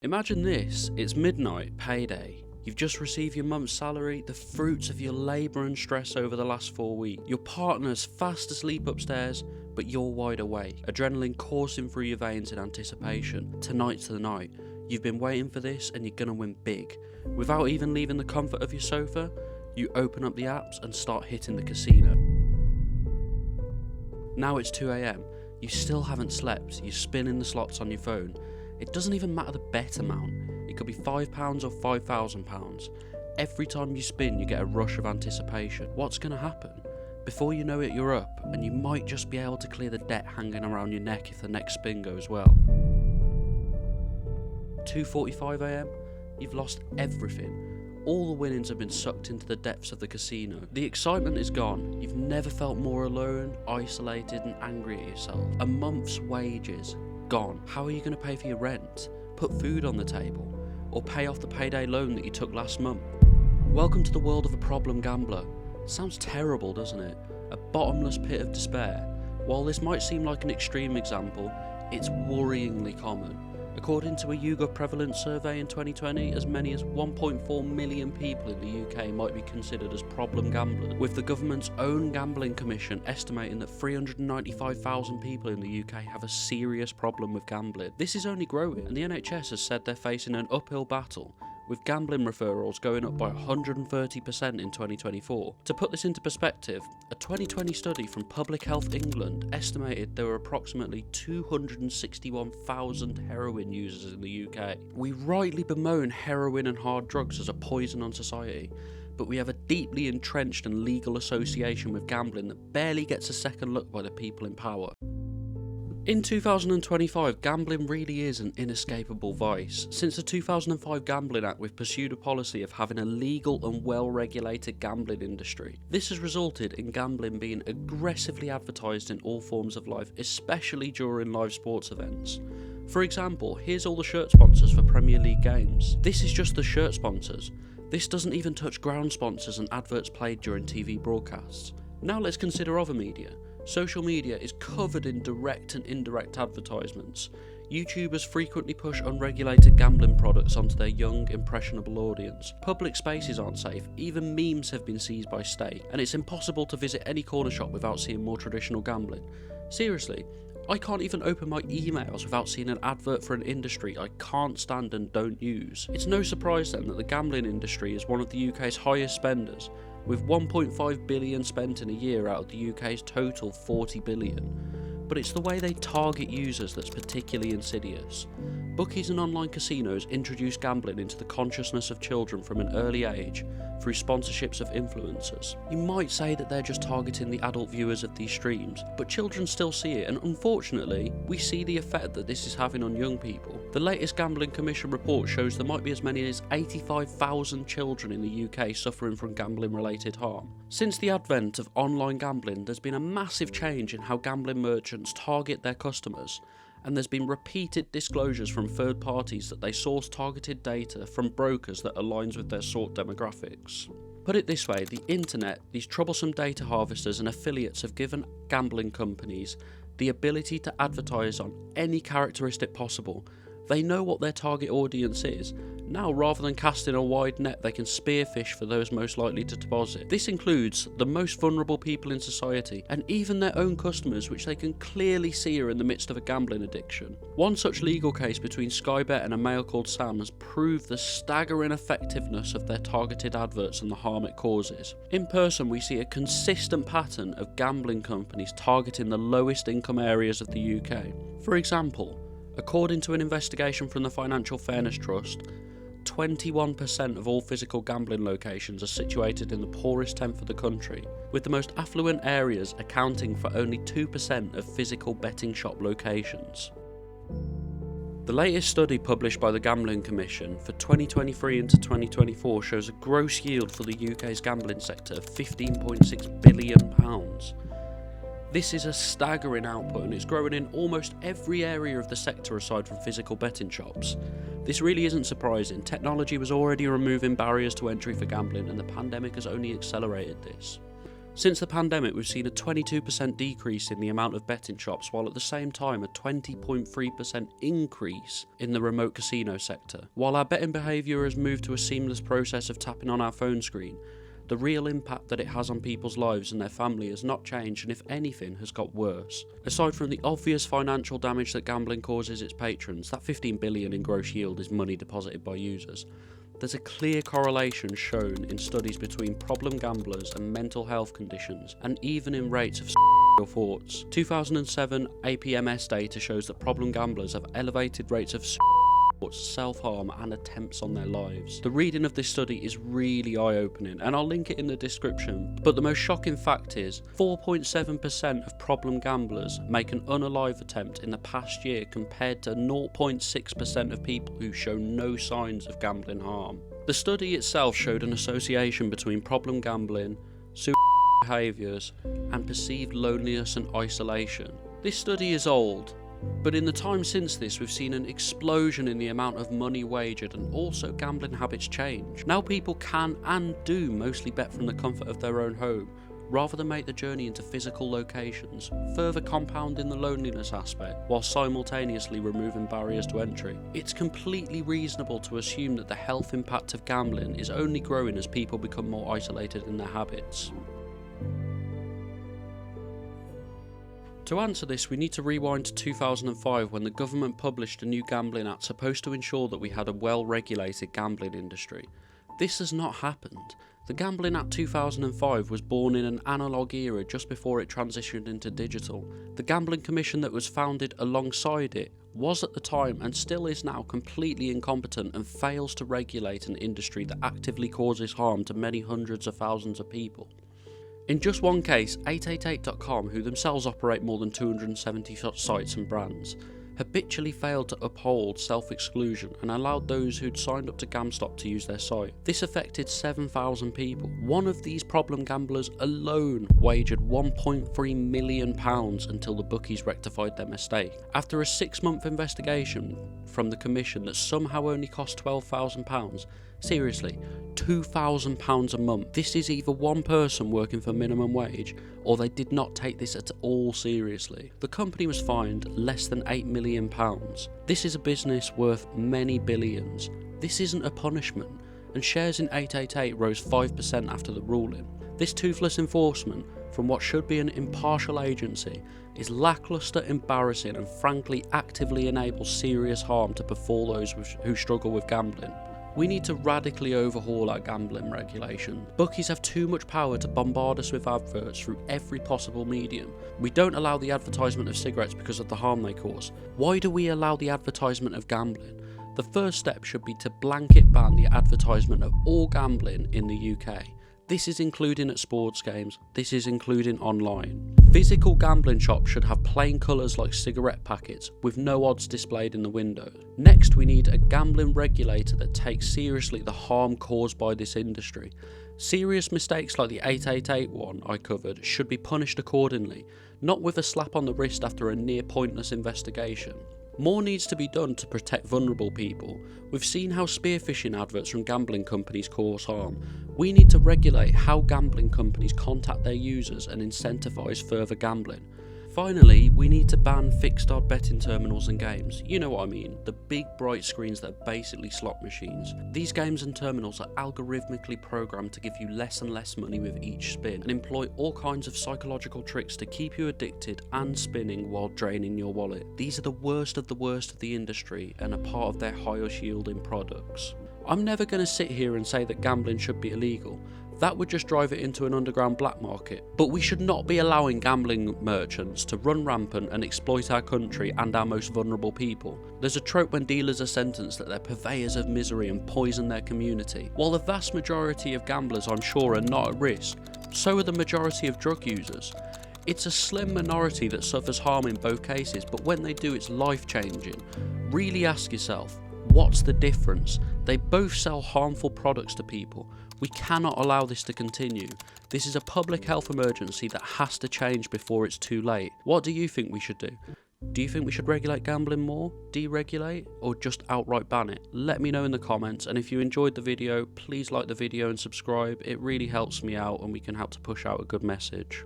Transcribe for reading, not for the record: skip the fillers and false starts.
Imagine this, it's midnight, payday. You've just received your month's salary, the fruits of your labour and stress over the last 4 weeks. Your partner's fast asleep upstairs, but you're wide awake. Adrenaline coursing through your veins in anticipation. Tonight's the night. You've been waiting for this and you're gonna win big. Without even leaving the comfort of your sofa, you open up the apps and start hitting the casino. Now it's 2 AM. You still haven't slept. You're spinning the slots on your phone. It doesn't even matter the bet amount. It could be £5 or £5,000. Every time you spin, you get a rush of anticipation. What's going to happen? Before you know it, you're up, and you might just be able to clear the debt hanging around your neck if the next spin goes well. 2:45 AM, you've lost everything. All the winnings have been sucked into the depths of the casino. The excitement is gone. You've never felt more alone, isolated, and angry at yourself. A month's wages gone. How are you going to pay for your rent, put food on the table, or pay off the payday loan that you took last month? Welcome to the world of a problem gambler. Sounds terrible, doesn't it? A bottomless pit of despair. While this might seem like an extreme example, it's worryingly common. According to a YouGov prevalence survey in 2020, as many as 1.4 million people in the UK might be considered as problem gamblers, with the government's own gambling commission estimating that 395,000 people in the UK have a serious problem with gambling. This is only growing, and the NHS has said they're facing an uphill battle, with gambling referrals going up by 130% in 2024. To put this into perspective, a 2020 study from Public Health England estimated there were approximately 261,000 heroin users in the UK. We rightly bemoan heroin and hard drugs as a poison on society, but we have a deeply entrenched and legal association with gambling that barely gets a second look by the people in power. In 2025, gambling really is an inescapable vice. Since the 2005 Gambling Act, we've pursued a policy of having a legal and well-regulated gambling industry. This has resulted in gambling being aggressively advertised in all forms of life, especially during live sports events. For example, here's all the shirt sponsors for Premier League games. This is just the shirt sponsors. This doesn't even touch ground sponsors and adverts played during TV broadcasts. Now let's consider other media. Social media is covered in direct and indirect advertisements. YouTubers frequently push unregulated gambling products onto their young, impressionable audience. Public spaces aren't safe, even memes have been seized by state, and it's impossible to visit any corner shop without seeing more traditional gambling. Seriously, I can't even open my emails without seeing an advert for an industry I can't stand and don't use. It's no surprise then that the gambling industry is one of the UK's highest spenders, with 1.5 billion spent in a year out of the UK's total 40 billion. But it's the way they target users that's particularly insidious. Bookies and online casinos introduce gambling into the consciousness of children from an early age through sponsorships of influencers. You might say that they're just targeting the adult viewers of these streams, but children still see it, and unfortunately, we see the effect that this is having on young people. The latest Gambling Commission report shows there might be as many as 85,000 children in the UK suffering from gambling-related harm. Since the advent of online gambling, there's been a massive change in how gambling merchants target their customers, and there's been repeated disclosures from third parties that they source targeted data from brokers that aligns with their sought demographics. Put it this way, the internet, these troublesome data harvesters and affiliates have given gambling companies the ability to advertise on any characteristic possible. They know what their target audience is. Now, rather than casting a wide net, they can spearfish for those most likely to deposit. This includes the most vulnerable people in society, and even their own customers, which they can clearly see are in the midst of a gambling addiction. One such legal case between Sky Bet and a male called Sam has proved the staggering effectiveness of their targeted adverts and the harm it causes. In person, we see a consistent pattern of gambling companies targeting the lowest income areas of the UK. For example, according to an investigation from the Financial Fairness Trust, 21% of all physical gambling locations are situated in the poorest tenth of the country, with the most affluent areas accounting for only 2% of physical betting shop locations. The latest study published by the Gambling Commission for 2023 into 2024 shows a gross yield for the UK's gambling sector of £15.6 billion. This is a staggering output, and it's growing in almost every area of the sector aside from physical betting shops. This really isn't surprising. Technology was already removing barriers to entry for gambling, and the pandemic has only accelerated this. Since the pandemic, we've seen a 22% decrease in the amount of betting shops, while at the same time a 20.3% increase in the remote casino sector. While our betting behaviour has moved to a seamless process of tapping on our phone screen, the real impact that it has on people's lives and their family has not changed, and if anything has got worse. Aside from the obvious financial damage that gambling causes its patrons, that 15 billion in gross yield is money deposited by users. There's a clear correlation shown in studies between problem gamblers and mental health conditions, and even in rates of suicidal thoughts. 2007 APMS data shows that problem gamblers have elevated rates of self-harm and attempts on their lives. The reading of this study is really eye-opening, and I'll link it in the description, but the most shocking fact is 4.7% of problem gamblers make an unalive attempt in the past year, compared to 0.6% of people who show no signs of gambling harm. The study itself showed an association between problem gambling, suicidal behaviours, and perceived loneliness and isolation. This study is old, but in the time since this, we've seen an explosion in the amount of money wagered, and also gambling habits change. Now people can and do mostly bet from the comfort of their own home, rather than make the journey into physical locations, further compounding the loneliness aspect while simultaneously removing barriers to entry. It's completely reasonable to assume that the health impact of gambling is only growing as people become more isolated in their habits. To answer this, we need to rewind to 2005, when the government published a new gambling act supposed to ensure that we had a well-regulated gambling industry. This has not happened. The Gambling Act 2005 was born in an analogue era just before it transitioned into digital. The Gambling Commission that was founded alongside it was at the time, and still is now, completely incompetent and fails to regulate an industry that actively causes harm to many hundreds of thousands of people. In just one case, 888.com, who themselves operate more than 270 sites and brands, habitually failed to uphold self-exclusion and allowed those who'd signed up to GamStop to use their site. This affected 7,000 people. One of these problem gamblers alone wagered £1.3 million until the bookies rectified their mistake. After a 6-month investigation from the Commission that somehow only cost £12,000, seriously, £2,000 a month. This is either one person working for minimum wage, or they did not take this at all seriously. The company was fined less than £8 million. This is a business worth many billions. This isn't a punishment, and shares in 888 rose 5% after the ruling. This toothless enforcement from what should be an impartial agency is lacklustre, embarrassing, and frankly actively enables serious harm to befall those who struggle with gambling. We need to radically overhaul our gambling regulation. Bookies have too much power to bombard us with adverts through every possible medium. We don't allow the advertisement of cigarettes because of the harm they cause. Why do we allow the advertisement of gambling? The first step should be to blanket ban the advertisement of all gambling in the UK. This is including at sports games, this is including online. Physical gambling shops should have plain colours like cigarette packets, with no odds displayed in the window. Next, we need a gambling regulator that takes seriously the harm caused by this industry. Serious mistakes like the 888 one I covered should be punished accordingly, not with a slap on the wrist after a near pointless investigation. More needs to be done to protect vulnerable people. We've seen how spearphishing adverts from gambling companies cause harm. We need to regulate how gambling companies contact their users and incentivise further gambling. Finally, we need to ban fixed odd betting terminals and games. You know what I mean, the big bright screens that are basically slot machines. These games and terminals are algorithmically programmed to give you less and less money with each spin, and employ all kinds of psychological tricks to keep you addicted and spinning while draining your wallet. These are the worst of the industry and are part of their highest yielding products. I'm never going to sit here and say that gambling should be illegal. That would just drive it into an underground black market. But we should not be allowing gambling merchants to run rampant and exploit our country and our most vulnerable people. There's a trope when dealers are sentenced that they're purveyors of misery and poison their community. While the vast majority of gamblers, I'm sure, are not at risk, so are the majority of drug users. It's a slim minority that suffers harm in both cases, but when they do, it's life-changing. Really ask yourself, what's the difference? They both sell harmful products to people. We cannot allow this to continue. This is a public health emergency that has to change before it's too late. What do you think we should do? Do you think we should regulate gambling more, deregulate, or just outright ban it? Let me know in the comments, and if you enjoyed the video, please like the video and subscribe. It really helps me out and we can help to push out a good message.